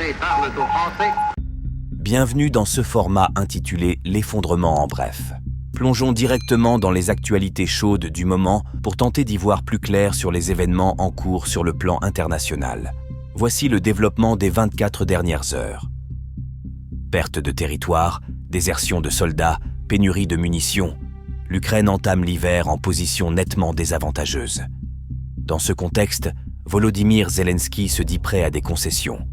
Français parlent aux Français. Bienvenue dans ce format intitulé « L'effondrement en bref ». Plongeons directement dans les actualités chaudes du moment pour tenter d'y voir plus clair sur les événements en cours sur le plan international. Voici le développement des 24 dernières heures. Perte de territoire, désertion de soldats, pénurie de munitions. L'Ukraine entame l'hiver en position nettement désavantageuse. Dans ce contexte, Volodymyr Zelensky se dit prêt à des concessions.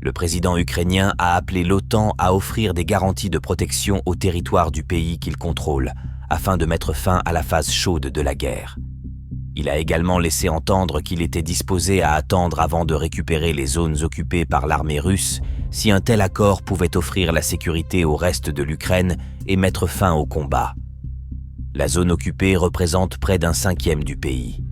Le président ukrainien a appelé l'OTAN à offrir des garanties de protection au territoire du pays qu'il contrôle, afin de mettre fin à la phase chaude de la guerre. Il a également laissé entendre qu'il était disposé à attendre avant de récupérer les zones occupées par l'armée russe si un tel accord pouvait offrir la sécurité au reste de l'Ukraine et mettre fin au combat. La zone occupée représente près d'un cinquième du pays.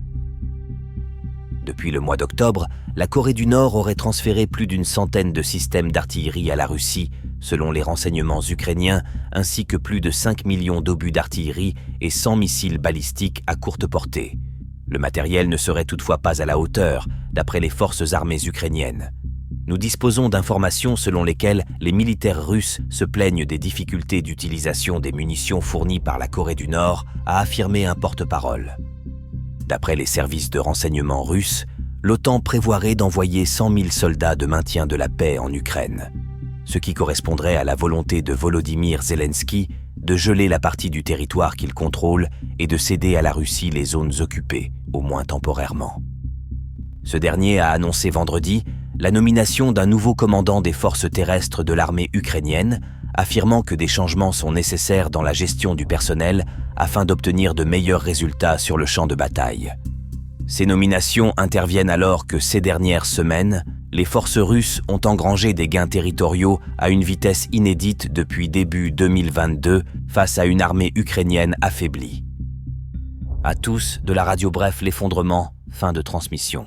Depuis le mois d'octobre, la Corée du Nord aurait transféré plus d'une centaine de systèmes d'artillerie à la Russie, selon les renseignements ukrainiens, ainsi que plus de 5 millions d'obus d'artillerie et 100 missiles balistiques à courte portée. Le matériel ne serait toutefois pas à la hauteur, d'après les forces armées ukrainiennes. Nous disposons d'informations selon lesquelles les militaires russes se plaignent des difficultés d'utilisation des munitions fournies par la Corée du Nord, a affirmé un porte-parole. D'après les services de renseignement russes, l'OTAN prévoirait d'envoyer 100 000 soldats de maintien de la paix en Ukraine, ce qui correspondrait à la volonté de Volodymyr Zelensky de geler la partie du territoire qu'il contrôle et de céder à la Russie les zones occupées, au moins temporairement. Ce dernier a annoncé vendredi la nomination d'un nouveau commandant des forces terrestres de l'armée ukrainienne, affirmant que des changements sont nécessaires dans la gestion du personnel afin d'obtenir de meilleurs résultats sur le champ de bataille. Ces nominations interviennent alors que ces dernières semaines, les forces russes ont engrangé des gains territoriaux à une vitesse inédite depuis début 2022 face à une armée ukrainienne affaiblie. À tous, de la radio Bref, l'effondrement, fin de transmission.